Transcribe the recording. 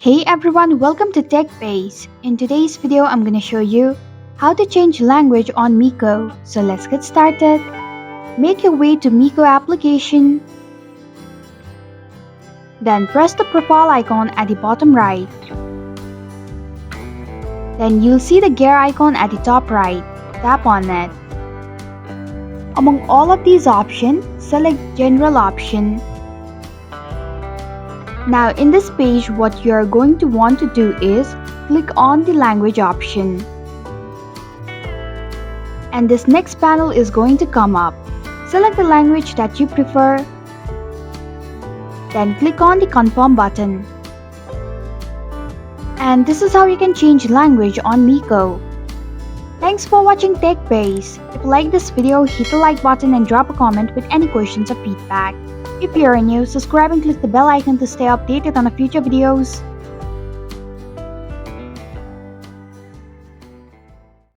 Hey everyone, welcome to TechBase. In today's video, I'm gonna show you how to change language on Mico. So let's get started. Make your way to Mico application. Then press the profile icon at the bottom right. Then you'll see the gear icon at the top right. Tap on it. Among all of these options, select General option. Now in this page, what you are going to want to do is click on the language option. And this next panel is going to come up. Select the language that you prefer. Then click on the confirm button. And this is how you can change language on Mico. Thanks for watching TechBase. If you like this video, hit the like button and drop a comment with any questions or feedback. If you're new, subscribe and click the bell icon to stay updated on the future videos.